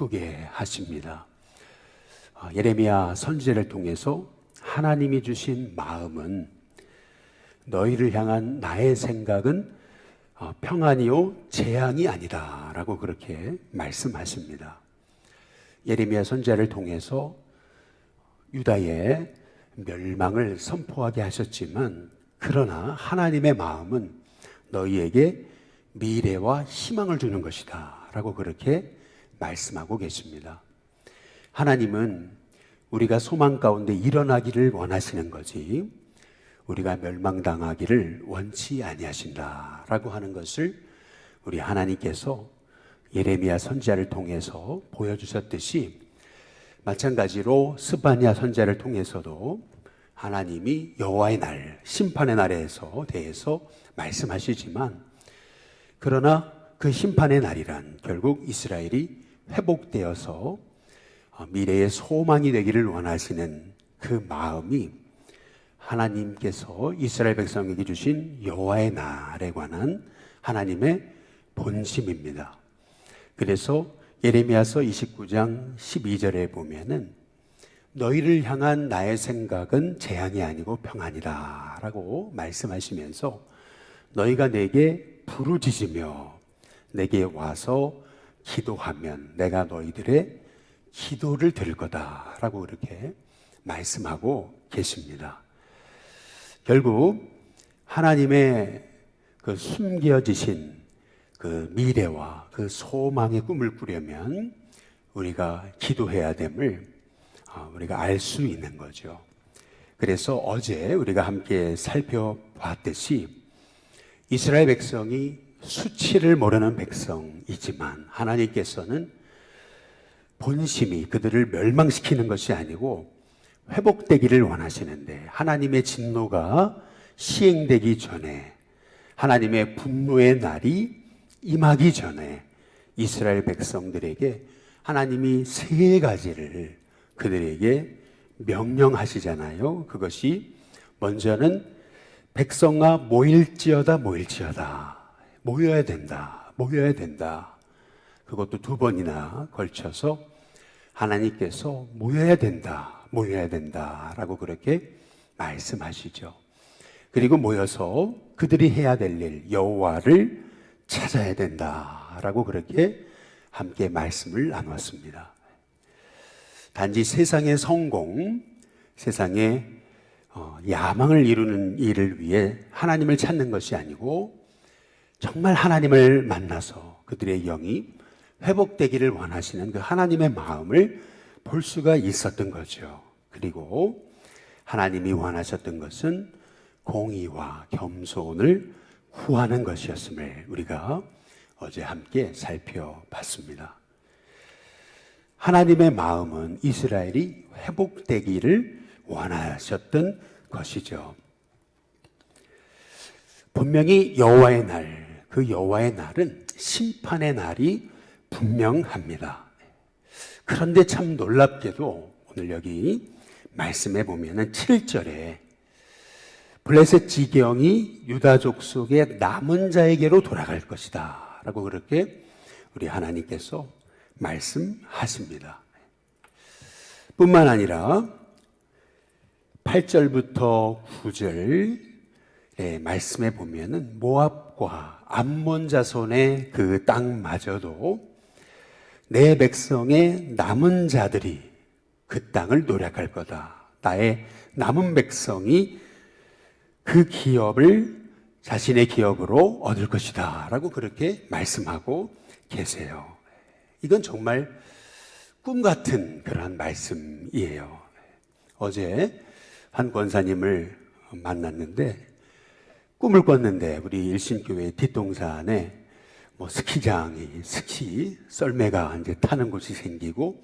꿈꾸게 하십니다. 예레미야 선지자를 통해서 하나님이 주신 마음은 너희를 향한 나의 생각은 평안이요 재앙이 아니다 라고 그렇게 말씀하십니다. 예레미야 선지자를 통해서 유다의 멸망을 선포하게 하셨지만 그러나 하나님의 마음은 너희에게 미래와 희망을 주는 것이다 라고 그렇게 말씀하고 계십니다. 하나님은 우리가 소망 가운데 일어나기를 원하시는 거지 우리가 멸망당하기를 원치 아니하신다 라고 하는 것을 우리 하나님께서 예레미야 선지자를 통해서 보여주셨듯이 마찬가지로 스바냐 선지자를 통해서도 하나님이 여호와의 날, 심판의 날에 대해서 말씀하시지만 그러나 그 심판의 날이란 결국 이스라엘이 회복되어서 미래의 소망이 되기를 원하시는 그 마음이 하나님께서 이스라엘 백성에게 주신 여호와의 날에 관한 하나님의 본심입니다. 그래서 예레미야서 29장 12절에 보면은 너희를 향한 나의 생각은 재앙이 아니고 평안이다 라고 말씀하시면서 너희가 내게 부르짖으며 내게 와서 기도하면 내가 너희들의 기도를 들을 거다 라고 그렇게 말씀하고 계십니다. 결국 하나님의 그 숨겨지신 그 미래와 그 소망의 꿈을 꾸려면 우리가 기도해야 됨을 우리가 알 수 있는 거죠. 그래서 어제 우리가 함께 살펴봤듯이 이스라엘 백성이 수치를 모르는 백성이지만 하나님께서는 본심이 그들을 멸망시키는 것이 아니고 회복되기를 원하시는데 하나님의 진노가 시행되기 전에 하나님의 분노의 날이 임하기 전에 이스라엘 백성들에게 하나님이 세 가지를 그들에게 명령하시잖아요. 그것이 먼저는 백성아 모일지어다 모여야 된다. 그것도 두 번이나 걸쳐서 하나님께서 모여야 된다 라고 그렇게 말씀하시죠. 그리고 모여서 그들이 해야 될 일 여호와를 찾아야 된다라고 그렇게 함께 말씀을 나눴습니다. 단지 세상의 성공, 세상의 야망을 이루는 일을 위해 하나님을 찾는 것이 아니고 정말 하나님을 만나서 그들의 영이 회복되기를 원하시는 그 하나님의 마음을 볼 수가 있었던 거죠. 그리고 하나님이 원하셨던 것은 공의와 겸손을 구하는 것이었음을 우리가 어제 함께 살펴봤습니다. 하나님의 마음은 이스라엘이 회복되기를 원하셨던 것이죠. 분명히 여호와의 날, 그 여호와의 날은 심판의 날이 분명합니다. 그런데 참 놀랍게도 오늘 여기 말씀해 보면은 7절에 블레셋 지경이 유다족 속의 남은 자에게로 돌아갈 것이다 라고 그렇게 우리 하나님께서 말씀하십니다. 뿐만 아니라 8절부터 9절의 말씀에 보면은 모압과 암몬 자손의 그 땅마저도 내 백성의 남은 자들이 그 땅을 노략할 거다. 나의 남은 백성이 그 기업을 자신의 기업으로 얻을 것이다 라고 그렇게 말씀하고 계세요. 이건 정말 꿈 같은 그러한 말씀이에요. 어제 한 권사님을 만났는데 꿈을 꿨는데 우리 일신교회 뒷동산에 스키장이 스키 썰매가 이제 타는 곳이 생기고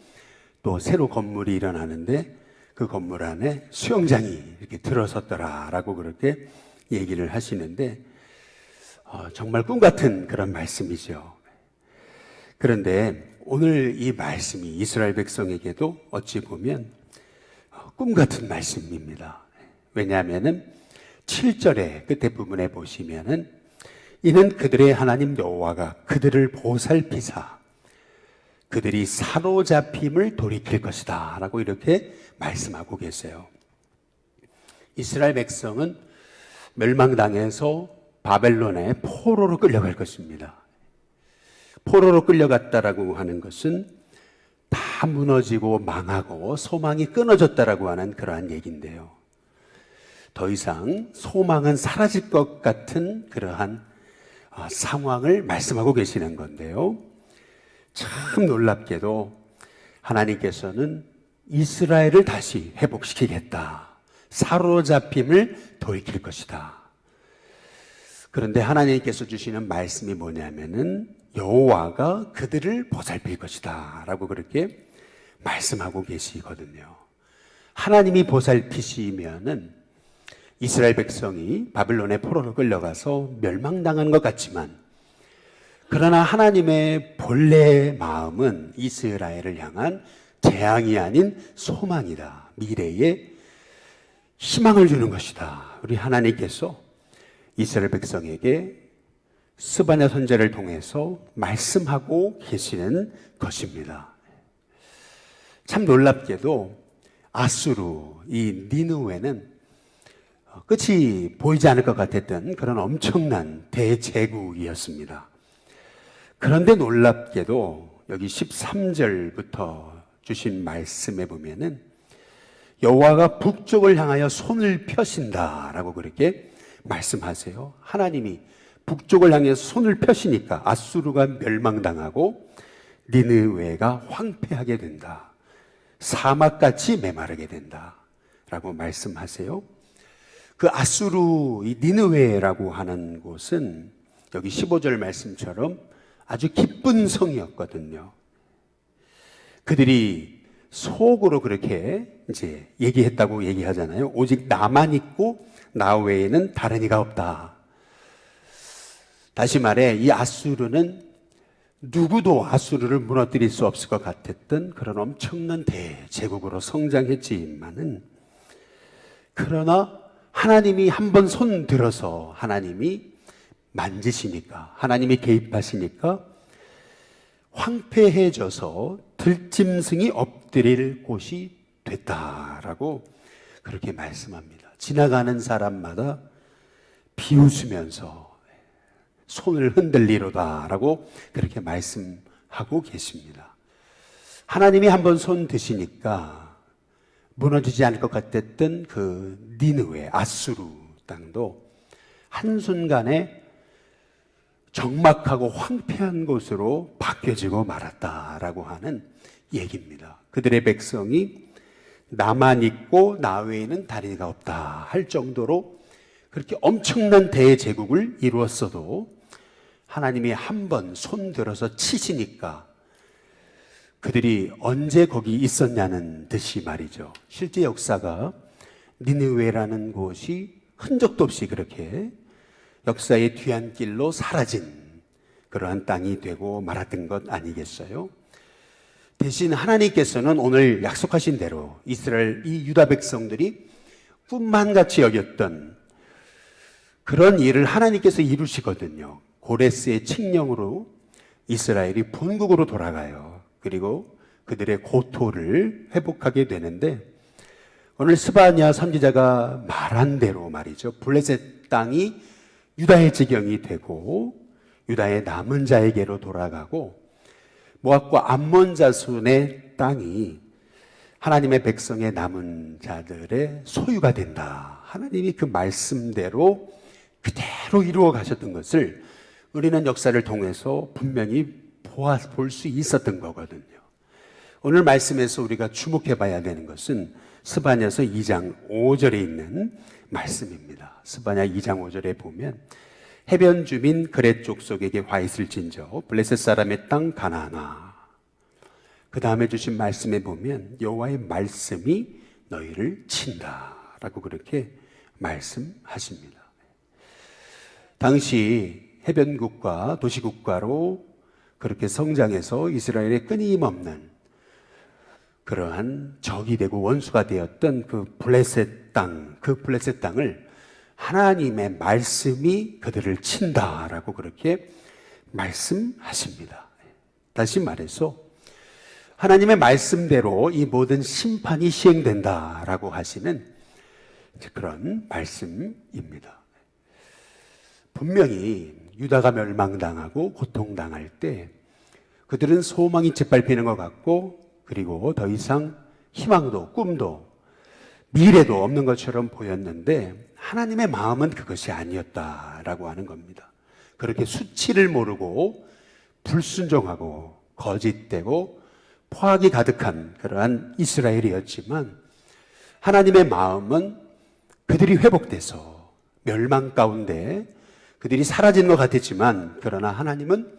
또 새로 건물이 일어나는데 그 건물 안에 수영장이 이렇게 들어섰더라라고 그렇게 얘기를 하시는데 정말 꿈 같은 그런 말씀이죠. 그런데 오늘 이 말씀이 이스라엘 백성에게도 어찌 보면 꿈 같은 말씀입니다. 왜냐하면은 7절의 끝에 부분에 보시면은 이는 그들의 하나님 여호와가 그들을 보살피사 그들이 사로잡힘을 돌이킬 것이다 라고 이렇게 말씀하고 계세요. 이스라엘 백성은 멸망당해서 바벨론의 포로로 끌려갈 것입니다. 포로로 끌려갔다라고 하는 것은 다 무너지고 망하고 소망이 끊어졌다라고 하는 그러한 얘기인데요. 더 이상 소망은 사라질 것 같은 그러한 상황을 말씀하고 계시는 건데요. 참 놀랍게도 하나님께서는 이스라엘을 다시 회복시키겠다. 사로잡힘을 돌이킬 것이다. 그런데 하나님께서 주시는 말씀이 뭐냐면은 여호와가 그들을 보살필 것이다 라고 그렇게 말씀하고 계시거든요. 하나님이 보살피시면은 이스라엘 백성이 바벨론의 포로로 끌려가서 멸망당한 것 같지만, 그러나 하나님의 본래 마음은 이스라엘을 향한 재앙이 아닌 소망이다. 미래에 희망을 주는 것이다. 우리 하나님께서 이스라엘 백성에게 스바냐 선지자를 통해서 말씀하고 계시는 것입니다. 참 놀랍게도 아수르, 이 니느웨는 끝이 보이지 않을 것 같았던 그런 엄청난 대제국이었습니다. 그런데 놀랍게도 여기 13절부터 주신 말씀에 보면은 여호와가 북쪽을 향하여 손을 펴신다라고 그렇게 말씀하세요. 하나님이 북쪽을 향해 손을 펴시니까 아수르가 멸망당하고 니느웨가 황폐하게 된다. 사막같이 메마르게 된다. 라고 말씀하세요. 그 아수르, 이 니느웨라고 하는 곳은 여기 15절 말씀처럼 아주 기쁜 성이었거든요. 그들이 속으로 그렇게 이제 얘기했다고 얘기하잖아요. 오직 나만 있고 나 외에는 다른 이가 없다. 다시 말해 이 아수르는 누구도 아수르를 무너뜨릴 수 없을 것 같았던 그런 엄청난 대제국으로 성장했지만은, 그러나 하나님이 한번 손 들어서 하나님이 만지시니까, 하나님이 개입하시니까 황폐해져서 들짐승이 엎드릴 곳이 됐다라고 그렇게 말씀합니다. 지나가는 사람마다 비웃으면서 손을 흔들리로다라고 그렇게 말씀하고 계십니다. 하나님이 한번 손 드시니까 무너지지 않을 것 같았던 그 니느웨, 아수르 땅도 한순간에 적막하고 황폐한 곳으로 바뀌어지고 말았다라고 하는 얘기입니다. 그들의 백성이 나만 있고 나 외에는 다른 이가 없다 할 정도로 그렇게 엄청난 대제국을 이루었어도 하나님이 한 번 손들어서 치시니까 그들이 언제 거기 있었냐는 듯이 말이죠. 실제 역사가 니느웨라는 곳이 흔적도 없이 그렇게 역사의 뒤안길로 사라진 그러한 땅이 되고 말았던 것 아니겠어요? 대신 하나님께서는 오늘 약속하신 대로 이스라엘, 이 유다 백성들이 꿈만같이 여겼던 그런 일을 하나님께서 이루시거든요. 고레스의 칙령으로 이스라엘이 본국으로 돌아가요. 그리고 그들의 고토를 회복하게 되는데, 오늘 스바냐 선지자가 말한 대로 말이죠. 블레셋 땅이 유다의 지경이 되고 유다의 남은 자에게로 돌아가고 모압과 암몬 자손의 땅이 하나님의 백성의 남은 자들의 소유가 된다. 하나님이 그 말씀대로 그대로 이루어 가셨던 것을 우리는 역사를 통해서 분명히 볼 수 있었던 거거든요. 오늘 말씀에서 우리가 주목해 봐야 되는 것은 스바냐서 2장 5절에 있는 말씀입니다. 스바냐 2장 5절에 보면 해변 주민 그렛 족속에게 화 있을진저 블레셋 사람의 땅 가나안아. 그 다음에 주신 말씀에 보면 여호와의 말씀이 너희를 친다라고 그렇게 말씀하십니다. 당시 해변국가, 도시국가로 그렇게 성장해서 이스라엘의 끊임없는 그러한 적이 되고 원수가 되었던 그 블레셋 땅을 하나님의 말씀이 그들을 친다라고 그렇게 말씀하십니다. 다시 말해서 하나님의 말씀대로 이 모든 심판이 시행된다라고 하시는 그런 말씀입니다. 분명히 유다가 멸망당하고 고통당할 때 그들은 소망이 짓밟히는 것 같고, 그리고 더 이상 희망도 꿈도 미래도 없는 것처럼 보였는데 하나님의 마음은 그것이 아니었다라고 하는 겁니다. 그렇게 수치를 모르고 불순종하고 거짓되고 포악이 가득한 그러한 이스라엘이었지만, 하나님의 마음은 그들이 회복돼서 멸망 가운데 그들이 사라진 것 같았지만, 그러나 하나님은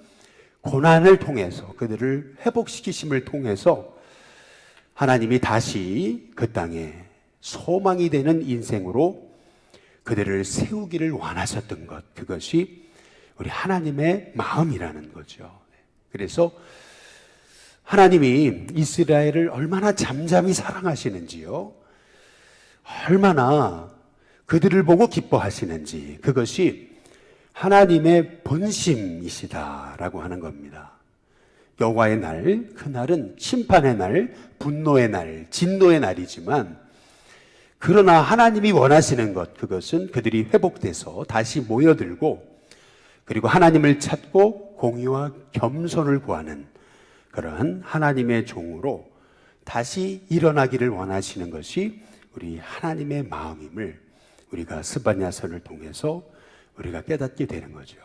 고난을 통해서 그들을 회복시키심을 통해서 하나님이 다시 그 땅에 소망이 되는 인생으로 그들을 세우기를 원하셨던 것, 그것이 우리 하나님의 마음이라는 거죠. 그래서 하나님이 이스라엘을 얼마나 잠잠히 사랑하시는지요, 얼마나 그들을 보고 기뻐하시는지, 그것이 하나님의 본심이시다라고 하는 겁니다. 여호와의 날, 그날은 심판의 날, 분노의 날, 진노의 날이지만, 그러나 하나님이 원하시는 것, 그것은 그들이 회복돼서 다시 모여들고, 그리고 하나님을 찾고 공의와 겸손을 구하는 그러한 하나님의 종으로 다시 일어나기를 원하시는 것이 우리 하나님의 마음임을 우리가 스바냐서를 통해서 우리가 깨닫게 되는 거죠.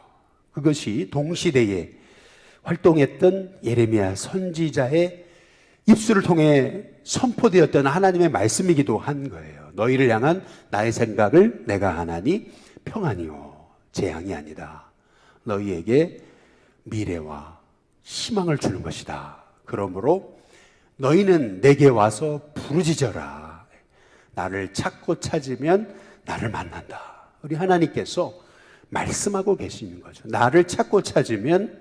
그것이 동시대에 활동했던 예레미야 선지자의 입술을 통해 선포되었던 하나님의 말씀이기도 한 거예요. 너희를 향한 나의 생각을 내가 하나니 평안이요 재앙이 아니다. 너희에게 미래와 희망을 주는 것이다. 그러므로 너희는 내게 와서 부르짖어라. 나를 찾고 찾으면 나를 만난다. 우리 하나님께서 말씀하고 계시는 거죠. 나를 찾고 찾으면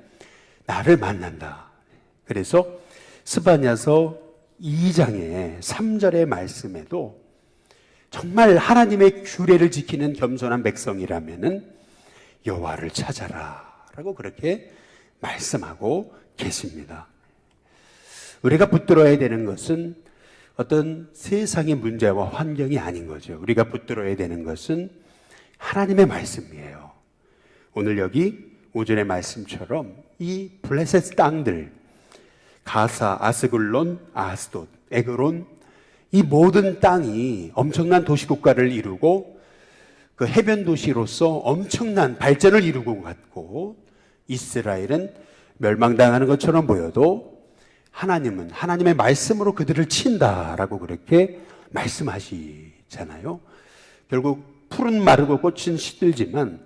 나를 만난다. 그래서 스바냐서 2장의 3절의 말씀에도 정말 하나님의 규례를 지키는 겸손한 백성이라면은 여호와를 찾아라 라고 그렇게 말씀하고 계십니다. 우리가 붙들어야 되는 것은 어떤 세상의 문제와 환경이 아닌 거죠. 우리가 붙들어야 되는 것은 하나님의 말씀이에요. 오늘 여기 오전의 말씀처럼 이 블레셋 땅들, 가사, 아스글론, 아스돗, 에그론, 이 모든 땅이 엄청난 도시국가를 이루고 그 해변 도시로서 엄청난 발전을 이루고 갔고, 이스라엘은 멸망당하는 것처럼 보여도 하나님은 하나님의 말씀으로 그들을 친다라고 그렇게 말씀하시잖아요. 결국 풀은 마르고 꽃은 시들지만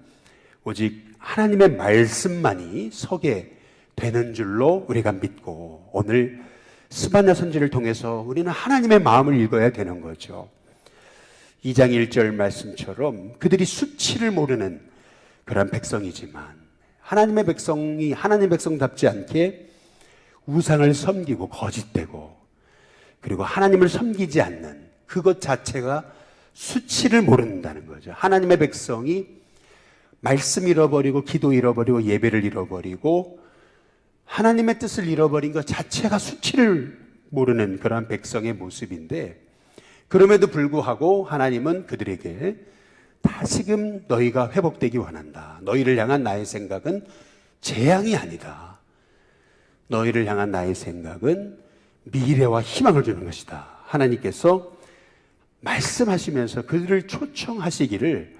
오직 하나님의 말씀만이 서게 되는 줄로 우리가 믿고, 오늘 스바냐 선지를 통해서 우리는 하나님의 마음을 읽어야 되는 거죠. 2장 1절 말씀처럼 그들이 수치를 모르는 그런 백성이지만, 하나님의 백성이 하나님의 백성답지 않게 우상을 섬기고 거짓되고, 그리고 하나님을 섬기지 않는 그것 자체가 수치를 모른다는 거죠. 하나님의 백성이 말씀 잃어버리고 기도 잃어버리고 예배를 잃어버리고 하나님의 뜻을 잃어버린 것 자체가 수치를 모르는 그러한 백성의 모습인데, 그럼에도 불구하고 하나님은 그들에게 다시금 너희가 회복되기 원한다. 너희를 향한 나의 생각은 재앙이 아니다. 너희를 향한 나의 생각은 미래와 희망을 주는 것이다. 하나님께서 말씀하시면서 그들을 초청하시기를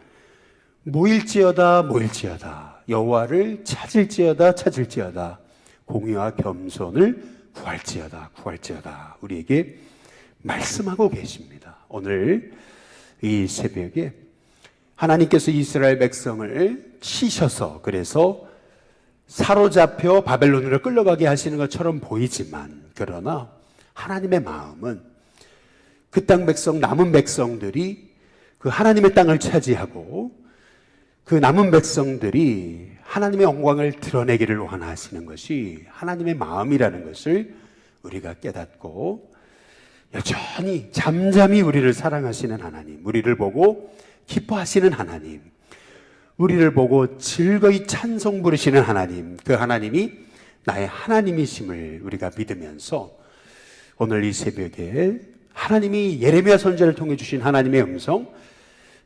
모일지어다 모일지어다, 여호와를 찾을지어다 찾을지어다, 공의와 겸손을 구할지어다 구할지어다, 우리에게 말씀하고 계십니다. 오늘 이 새벽에 하나님께서 이스라엘 백성을 치셔서 그래서 사로잡혀 바벨론으로 끌려가게 하시는 것처럼 보이지만, 그러나 하나님의 마음은 그 땅 백성, 남은 백성들이 그 하나님의 땅을 차지하고 그 남은 백성들이 하나님의 영광을 드러내기를 원하시는 것이 하나님의 마음이라는 것을 우리가 깨닫고, 여전히 잠잠히 우리를 사랑하시는 하나님, 우리를 보고 기뻐하시는 하나님, 우리를 보고 즐거이 찬송 부르시는 하나님, 그 하나님이 나의 하나님이심을 우리가 믿으면서 오늘 이 새벽에 하나님이 예레미야 선지자를 통해 주신 하나님의 음성,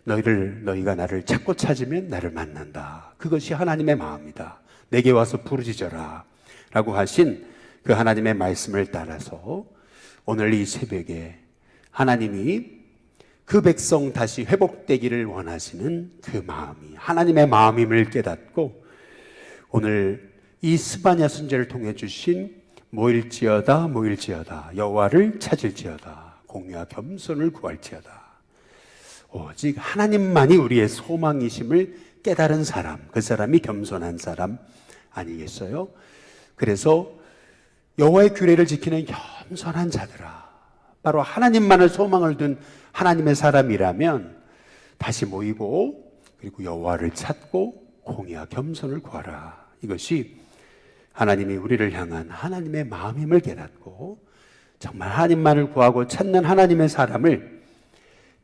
너희가 나를 찾고 찾으면 나를 만난다. 그것이 하나님의 마음이다. 내게 와서 부르짖어라 라고 하신 그 하나님의 말씀을 따라서 오늘 이 새벽에 하나님이 그 백성 다시 회복되기를 원하시는 그 마음이 하나님의 마음임을 깨닫고 오늘 이 스바냐 선지자를 통해 주신 모일지어다 여호와를 찾을지어다 공의와 겸손을 구할지어다. 오직 하나님만이 우리의 소망이심을 깨달은 사람, 그 사람이 겸손한 사람 아니겠어요? 그래서 여호와의 규례를 지키는 겸손한 자들아, 바로 하나님만을 소망을 둔 하나님의 사람이라면 다시 모이고 그리고 여호와를 찾고 공의와 겸손을 구하라. 이것이 하나님이 우리를 향한 하나님의 마음임을 깨닫고 정말 하나님만을 구하고 찾는 하나님의 사람을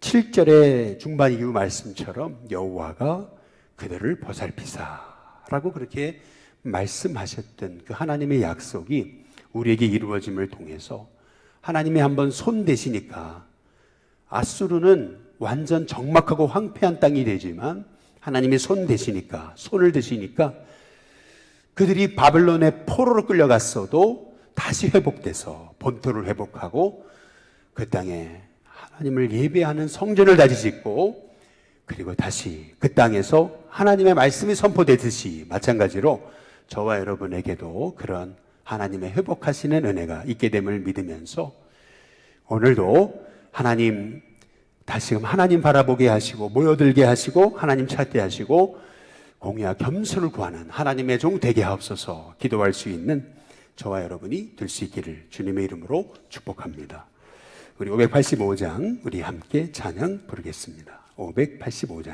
7절의 중반 이후 말씀처럼 여호와가 그들을 보살피사라고 그렇게 말씀하셨던 그 하나님의 약속이 우리에게 이루어짐을 통해서 하나님이 한번 손 대시니까 아수르는 완전 적막하고 황폐한 땅이 되지만 하나님이 손을 드시니까 그들이 바벨론의 포로로 끌려갔어도 다시 회복돼서 본토를 회복하고 그 땅에 하나님을 예배하는 성전을 다시 짓고 그리고 다시 그 땅에서 하나님의 말씀이 선포되듯이 마찬가지로 저와 여러분에게도 그런 하나님의 회복하시는 은혜가 있게 됨을 믿으면서 오늘도 하나님 다시금 하나님 바라보게 하시고 모여들게 하시고 하나님 찾게 하시고 공의와 겸손을 구하는 하나님의 종 되게 하옵소서 기도할 수 있는 저와 여러분이 될 수 있기를 주님의 이름으로 축복합니다. 우리 585장 우리 함께 찬양 부르겠습니다. 585장